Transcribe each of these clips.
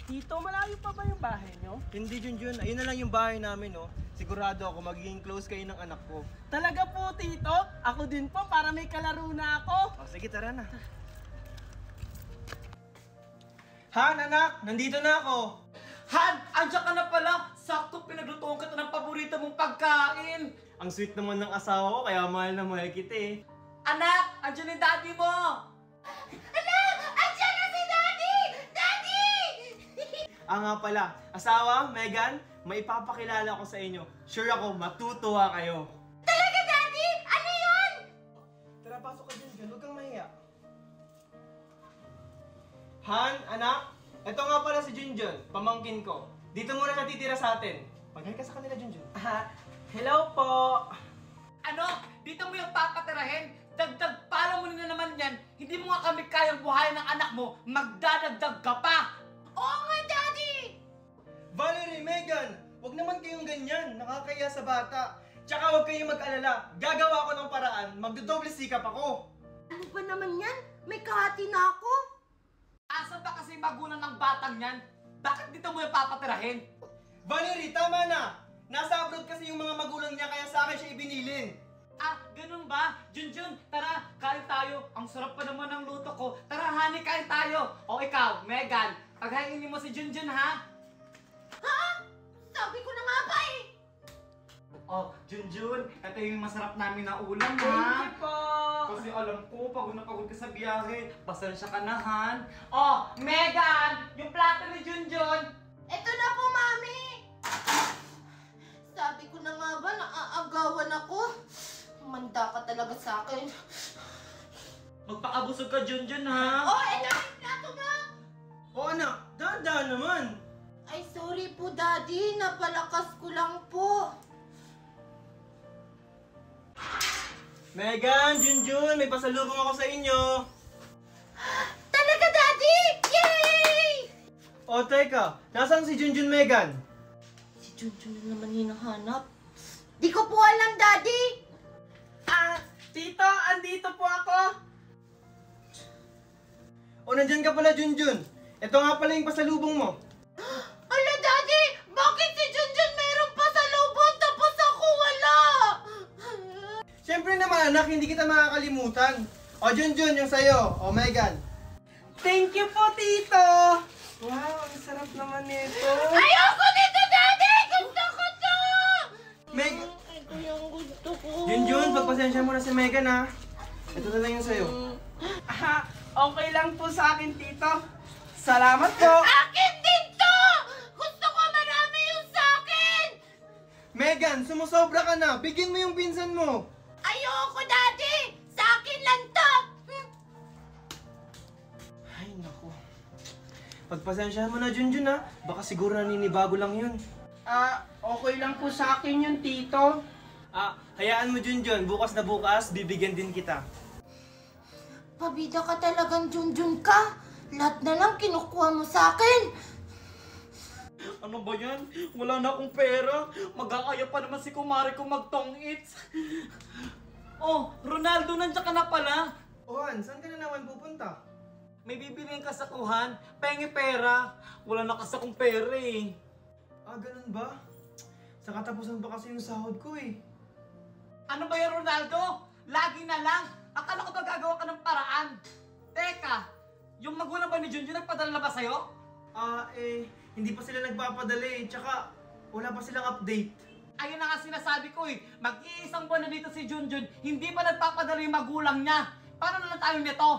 Tito, malayo pa ba yung bahay nyo? Hindi, Junjun. Ayun na lang yung bahay namin, no? Sigurado ako magiging close kayo ng anak ko. Talaga po, Tito? Ako din po, para may kalaro na ako. O, sige, tara na. Han, anak! Nandito na ako! Han! Andiyan ka na pala! Sakto pinaglutuan kita ng paborito mong pagkain! Ang sweet naman ng asawa ko, kaya mahal na mahal kita eh. Anak! Andiyan yung daddy mo! Anak! Andiyan na si Daddy! Daddy! Nga pala, asawa, Megan, may ipapakilala ko sa inyo. Sure ako, matutuwa kayo. Talaga, Daddy? Ano yun? Tara, pasok ka dyan, huwag kang mahiya. Han, anak, ito nga pala si Junjun, pamangkin ko. Dito muna siya titira sa atin. Mag-hi ka sa kanila, Junjun. Hello po. Ano? Dito mo yung papatirahin? Dagdag pala mo na naman yan. Hindi mo nga kami kayang buhayin ng anak mo. Magdadagdag ka pa! Oo nga, Daddy! Valerie, Megan, huwag naman kayong ganyan. Nakakaya sa bata. Tsaka huwag kayong mag-alala. Gagawa ko ng paraan. Magdodoble sikap ako. Ano ba naman yan? May kahati na ako. Asa ba kasi magulang ng batang yan? Bakit dito mo yung papatirahin? Valerie, tama na. Nasa abroad kasi yung mga magulang niya kaya sa akin siya ibinilin. Ah, ganun ba? Junjun, tara, kain tayo. Ang sarap pa naman ng luto ko. Tara, honey, kain tayo. O ikaw, Megan, paghaingin mo si Junjun, ha? Ha? Sabi ko na nga ba eh. Oh, Junjun, ito yung masarap namin na ulam, Thank ha? you po. Kasi alam ko, pagod na pagod ka sa biyahe. Pasensya ka na, Han. Oh, Megan, yung plato ni Junjun. Ito na po, Mami. Sabi ko na nga ba, naaagawan ako. Manda ka talaga sa akin. Magpakabusog ka, Junjun, ha? Oh, ito yung plato mo. O anak, dahan-dahan naman. Ay, sorry po, Daddy. Napalakas ko lang po. Megan, Junjun, may pasalubong ako sa inyo. Talaga, Daddy! Yay! O teka, nasaan si Junjun, Megan? Si Junjun na naman hinahanap. Di ko po alam, Daddy. Tito, andito po ako. O nandyan ka pala, Junjun. Ito nga pala yung pasalubong mo. Ala, Daddy! Bakit si Junjun meron pa sa lubong tapos ako wala? Siyempre naman, anak, hindi kita makakalimutan. O Junjun, yung sayo. O Megan. Thank you po, Tito. Wow, ang sarap naman nito. Ayoko nito, Daddy! Gusto ko to! Meg... Ito yung gusto ko. Junjun, pagpasensya mo na si Megan, ha. Ito na lang yung sayo. Okay lang po sa akin, Tito. Salamat po. Akin din to! Gusto ko marami yung sa akin! Megan, sumusobra ka na. Bigyan mo yung pinsan mo. Ayoko, Daddy! Sa akin lang to! Ay, naku. Pagpasensyahan mo na, Junjun, ha. Baka siguro naninibago lang yun. Okay lang po sa akin yun, Tito. Hayaan mo, Junjun. Bukas na bukas, bibigyan din kita. Pabida ka talagang Junjun ka. Lahat na lang kinukuha mo sa akin. Ano ba yan? Wala na akong pera. Mag-aaya pa naman si kumare ko mag-tong-its. Oh, Ronaldo, nandiyan ka na pala. Ohan, saan ka na naman pupunta? May bibiliin ka sa kuhan. Pengi pera. Wala na kasi akong pera eh. Ganun ba? Sa katapusan pa kasi yung sahod ko eh. Ano ba yan, Ronaldo? Lagi na lang. Akala ko ba gagawa ka ng paraan? Teka, yung magulang ba ni Junjun nagpadala na ba sa'yo? Hindi pa sila nagpapadala eh. Tsaka, wala pa silang update. Ayun na nga sinasabi ko eh. Mag-iisang buwan na dito si Junjun, hindi pa nagpapadala yung magulang niya. Paano na lang tayo nito?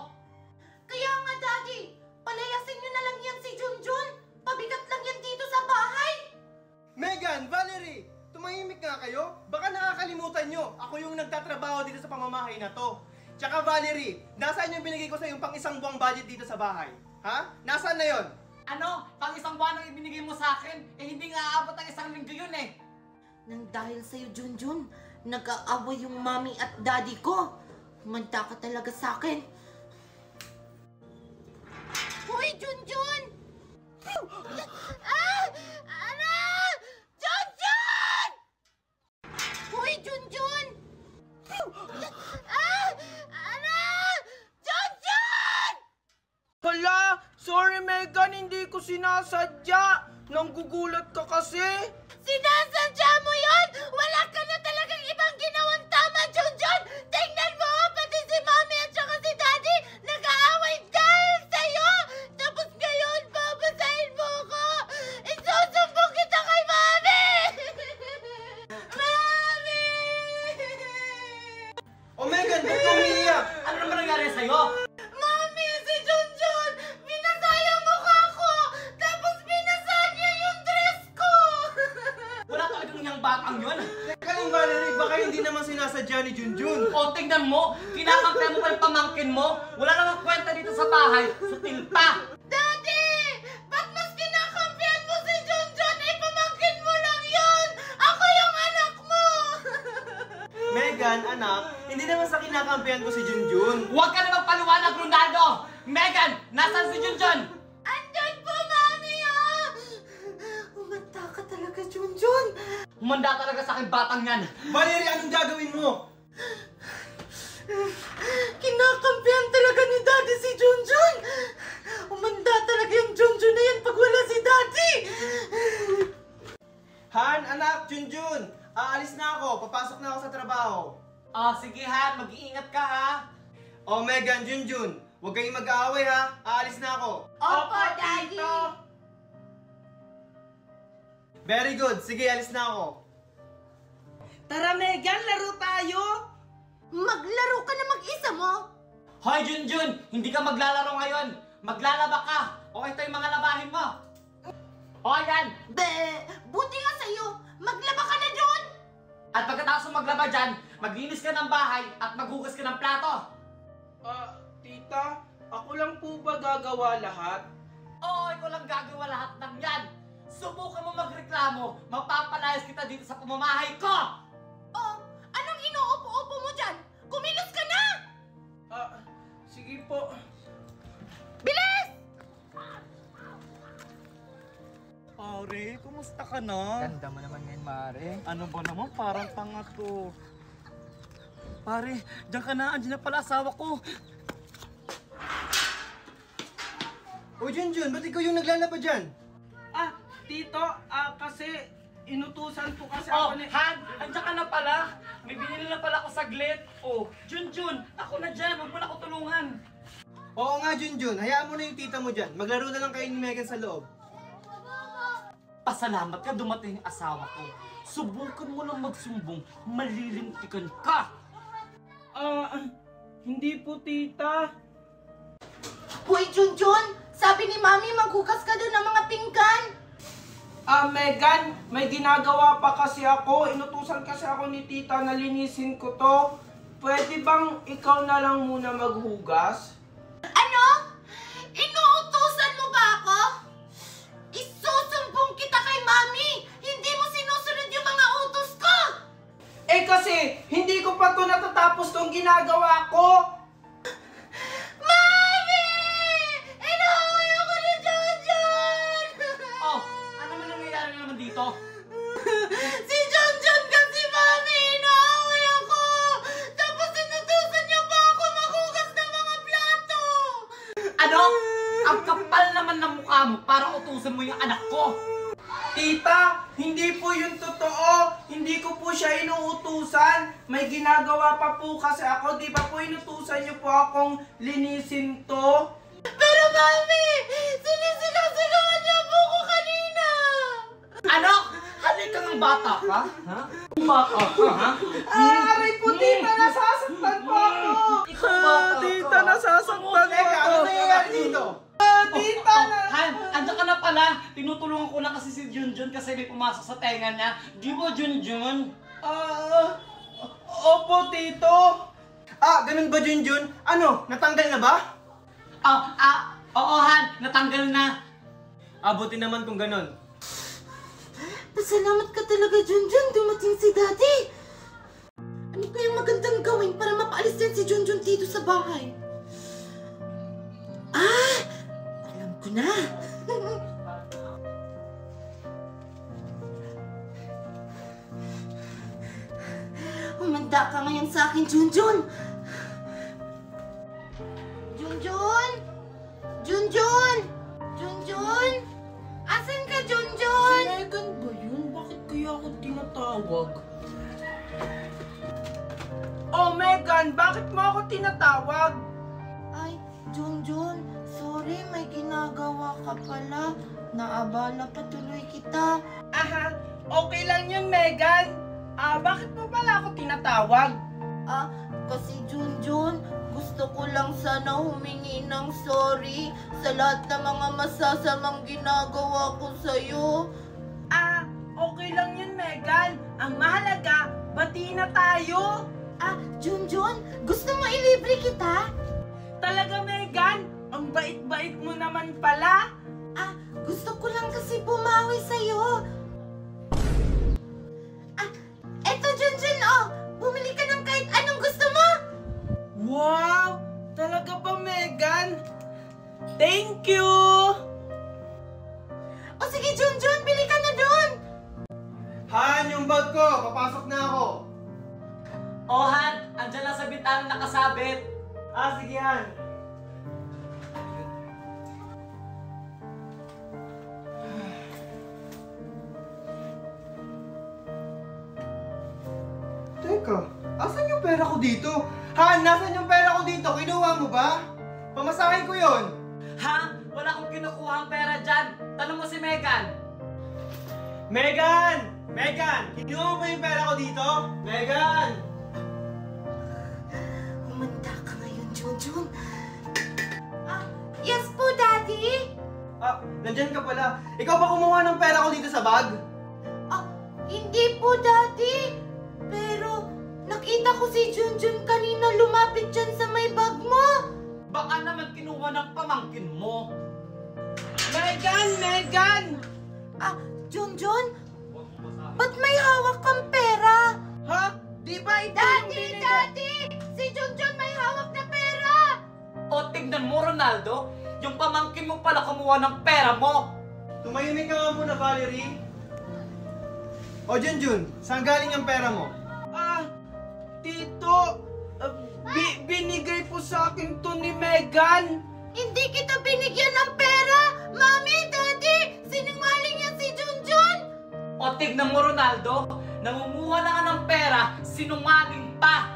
Kaya nga, Daddy, palayasin niyo na lang yan si Junjun. Pabigat lang yan dito sa bahay. Megan, Valerie, tumahimik nga kayo. Baka nakakalimutan nyo, ako yung nagtatrabaho dito sa pamamahay na to. Tsaka Valerie, nasaan yung binigay ko sa yung pang isang buwang budget dito sa bahay? Ha? Nasaan na yon? Ano? Pang isang buwan ang ibinigay mo sa akin? Eh hindi nga aabot ang isang linggo yun eh. Nang dahil sa'yo, Junjun, nag-aaway yung mommy at daddy ko. Manta ka talaga sa akin. Hoy, Junjun! Ano? Junjun! Hoy, Junjun! Ano? Junjun! Hala, sorry Megan, hindi ko sinasadya. Nanggugulat ka kasi. Sinasadya mo yun! Wala ka na talagang ibang ginawang tama, Junjun! Tingnan mo, pati si Mami at saka si Daddy nag-aaway dahil sa'yo! Tapos ngayon, babasahin mo ko! Isusumbong kita kay Mami! Mami! Oh, Megan, ba't ka umiiyak? Ano naman nangyari sa'yo? Mami, si Junjun! Binasa yung mukha ko! Tapos binasa niya yung dress ko! Wala talagang yung batang yun. Teka lang, Valerie, baka hindi naman sinasadya ni Junjun. O, tingnan mo, kinakampihan mo pa yung pamangkin mo. Wala namang kwenta dito sa bahay. Sutil pa. Daddy! Ba't mas kinakampihan mo si Junjun? Eh, pamangkin mo lang yun! Ako yung anak mo! Megan, anak, hindi naman sa kinakampihan ko si Junjun. Huwag ka na magpaliwanag, Ronaldo! Megan, nasaan si Junjun? Andyan po, Mami, ah! Umanta ka talaga, Junjun! Humanda talaga sa akin batang yan. Valerie, anong gagawin mo? Kinakampihan talaga ni Daddy si Junjun! Umanda talaga yung Junjun na yan pag wala si Daddy! Han, anak, Junjun, aalis na ako. Papasok na ako sa trabaho. Sige Han, mag-iingat ka ha. Oh, Megan, Junjun, huwag kayong mag-aaway ha. Aalis na ako. Opo, Daddy! Very good. Sige, alis na ako. Tara, Megan, laro tayo. Maglaro ka na mag-isa mo? Hoy Junjun, hindi ka maglalaro ngayon. Maglalaba ka. Okay ito yung mga labahin mo. O yan. Buti nga sa'yo! Maglaba ka na doon! At pagkatapos mo maglaba dyan, maglinis ka ng bahay at maghugas ka ng plato. Tita, ako lang po ba gagawa lahat? Oo, ikaw lang gagawa lahat ng yan. Subukan mo magreklamo, mapapalayas kita dito sa pamamahay ko. Oh, anong inuupo-upo mo dyan? Kumilos ka na! Sige po. Bilis! Pare, kumusta ka na? Ganda mo naman ngayon, Mare. Ano ba naman, parang tanga to. Pare, diyan ka na, andyan na pala asawa ko. Oh, Junjun, ba't ikaw yung naglalaba dyan? Tito, kasi inutusan po kasi Oh, ako ni... Han, andyan ka na pala. May binili na pala ako saglit. Oh, Junjun, ako na dyan, huwag mo na ako tulungan. Oo nga, Junjun. Hayaan mo na yung tita mo dyan. Maglaro na lang kayo ni Megan sa loob. Pasalamat ka dumating yung asawa ko. Subukan mo lang magsumbong, malilintikan ka. Hindi po, tita. Hoy, Junjun! Sabi ni Mami, maghugas ka doon ng mga pinggan! Megan, may ginagawa pa kasi ako. Inutusan kasi ako ni tita na linisin ko to. Pwede bang ikaw na lang muna maghugas? Ano? Inuutusan mo ba ako? Isusumbong kita kay Mami! Hindi mo sinusunod yung mga utos ko! Kasi hindi ko pa to natatapos tong ginagawa ko. Mami! Inuuwi ako ni Junjun! Oh, ano man nangyayari naman dito? Si Junjun kasi, Mami! Inuuwi ako! Tapos inutusan niya pa ako maghugas ng mga plato! Ano? Ang kapal naman ng mukha mo para utusan mo yung anak ko. Tita, hindi po yun totoo. Hindi ko po siya inuutusan. May ginagawa pa po kasi ako. Di ba po inutusan niyo po akong linisin to? Pero, Mami! Sinisigaw-sigawan niya po ko kanina! Ano? Halika ng bata ka? Ha? Bata ka, ha? Aray po, tita, nasasaktan po ako. Ikaw bata ka. Tita, nasasaktan po Teka, ako. ano nangyayari dito? Tita, Han, andyan ka na pala. Tinutulungan ko na kasi si Junjun kasi may pumasok sa tenga niya. Di ba, Junjun? Opo, tito. Ganun ba, Junjun? Ano, natanggal na ba? Oo, Han. Natanggal na. Buti naman kung ganun. Pasalamat ka talaga, Junjun. Dumating si Daddy. Ano kayang magandang gawin para mapaalis din si Junjun dito sa bahay? Alam ko na. Umanda ka ngayon sa akin, Junjun. Junjun! Junjun! Junjun! wag. Oh, Megan, bakit mo ako tinatawag? Ay, Junjun, sorry, may ginagawa ka pala. Naabala pa tuloy kita. Aha, okay lang yun, Megan. Bakit mo pala ako tinatawag? Kasi Junjun, gusto ko lang sana humingi ng sorry sa lahat ng mga masasamang ginagawa ko sa'yo. Okay lang yun, Megan. Ang mahalaga, bati na tayo. Junjun, gusto mo ilibre kita? Talaga, Megan? Ang bait-bait mo naman pala. Gusto ko lang kasi bumawi sa'yo. Eto Junjun, bumili ka ng kahit anong gusto mo. Wow! Talaga ba, Megan? Thank you! O sige Junjun, bili ka na doon. Han, yung bag ko! Papasok na ako! Oh, Han, andyan lang sa bintana nakasabit. Sige Han. Teka, asan yung pera ko dito? Han, nasan yung pera ko dito? Kinuha mo ba? Pamasahin ko yon. Ha? Wala akong kinukuha ang pera dyan. Tanong mo si Megan. Megan! Megan! Kinuha mo ba yung pera ko dito? Megan! Humanda ka ngayon, Junjun. Yes po, Daddy. Nandyan ka pala. Ikaw ba kumuha ng pera ko dito sa bag? Hindi po, Daddy. Pero nakita ko si Junjun kanina lumapit dyan sa may bag mo. Baka naman kinuha ng pamangkin mo. Megan! Megan! Junjun, ba't may hawak kang pera? Ha? Di ba ito yung binigay? Daddy! Si Junjun may hawak na pera! O tignan mo, Ronaldo, yung pamangkin mo pala kumuha ng pera mo. Tumahimik ka nga muna, Valerie. O Junjun, saan galing ang pera mo? Tito, binigay po sa akin to ni Megan. Hindi kita binigyan ng pera! Mami, Daddy! Sinungaling yan si Junjun! O tignan mo, Ronaldo, nangunguha na ka ng pera, sinungaling pa.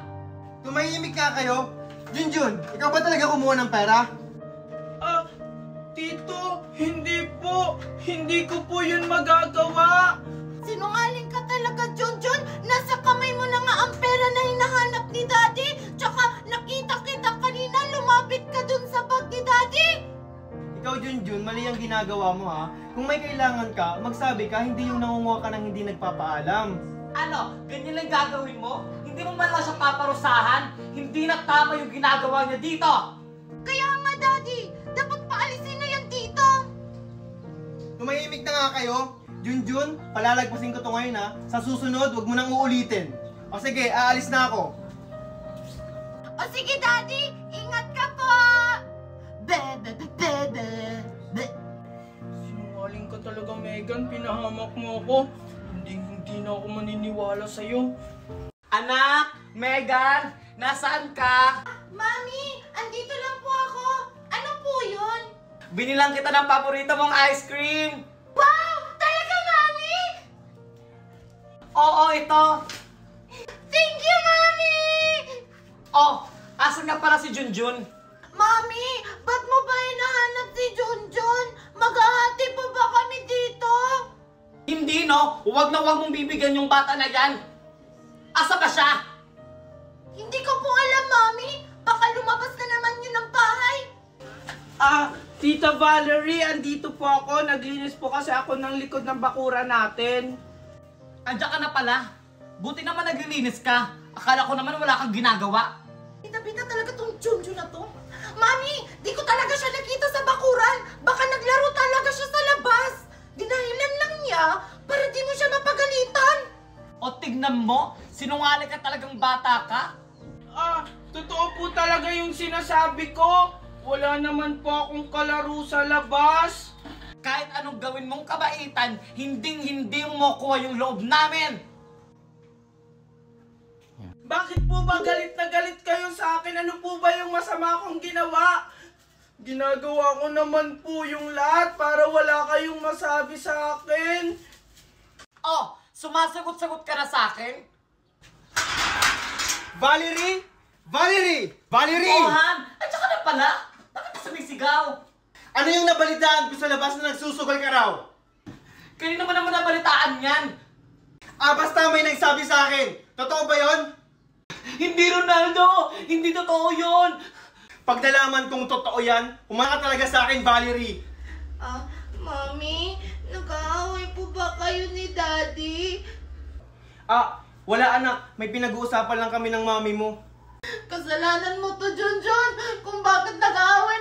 Tumahimik nga kayo. Junjun, ikaw ba talaga kumuha ng pera? Tito, hindi po. Hindi ko po yun magagawa. Sinungaling ka talaga, Junjun! Nasa kamay mo na nga ang pera na hinahanap ni Daddy! Tsaka nakita kita kanina, lumapit ka dun sa bag ni Daddy! Ikaw, Junjun, mali ang ginagawa mo ha. Kung may kailangan ka, magsabi ka, hindi yung nangunguha ka ng hindi nagpapaalam. Ano, ganyan lang gagawin mo? Hindi mo man lang siya paparusahan? Hindi na tama yung ginagawa niya dito! Kaya nga, Daddy! Dapat paalisin na yan dito! Tumahimik na nga kayo. Junjun, palalagpasin ko to ngayon ha. Sa susunod, wag mo nang uulitin. O sige, aalis na ako. O sige, Daddy! Ingat ka po! Sinungaling ka talaga, Megan. Pinahamak mo ako. Hindi na ako maniniwala sa'yo. Anak, Megan, nasaan ka? Mami! Andito lang po ako! Ano po yun? Binilang kita ng paborito mong ice cream. Wow! Talaga, Mami! Oo, ito. Thank you, Mami! Oh, asan nga pala si Junjun? Mami, ba't mo ba hinahanap si Junjun? Maghahati pa ba kami dito? Hindi, no? Huwag na huwag mong bibigyan yung bata na yan. Asa ba siya? Hindi ko po alam, Mami. Baka lumabas na naman yun ng bahay. Tita Valerie, andito po ako. Naglinis po kasi ako ng likod ng bakura natin. Andiyan ka na pala. Buti naman naglilinis ka. Akala ko naman wala kang ginagawa. Bita-bita talaga tong Junjun na to. Mami, di ko talaga siya nakita sa bakuran. Baka naglaro talaga siya sa labas. Dinahilan lang niya para di mo siya mapagalitan. O tignan mo, sinungaling ka talagang bata ka. Totoo po talaga yung sinasabi ko. Wala naman po akong kalaro sa labas. Kahit anong gawin mong kabaitan, hindi mo kuha yung loob namin. Bakit po ba galit na galit kayo sa akin? Ano po ba yung masama kong ginawa? Ginagawa ko naman po yung lahat para wala kayong masabi sa akin. Oh, Sumasagot-sagot ka na sa akin? Valerie! Valerie! Valerie! Oo, Han! At saka na pala! Bakit ka sumisigaw? Ano yung nabalitaan ko sa labas na nagsusugal ka raw? Kanina mo naman nabalitaan yan! Basta may nagsabi sa akin. Totoo ba yon? Hindi, Ronaldo! Hindi totoo yun! Pag nalaman kong totoo yan, humanga talaga sa akin, Valerie. Mami, nag-aaway po ba kayo ni Daddy? Wala anak. May pinag-uusapan lang kami ng mami mo. Kasalanan mo to, Junjun, kung bakit nag-aaway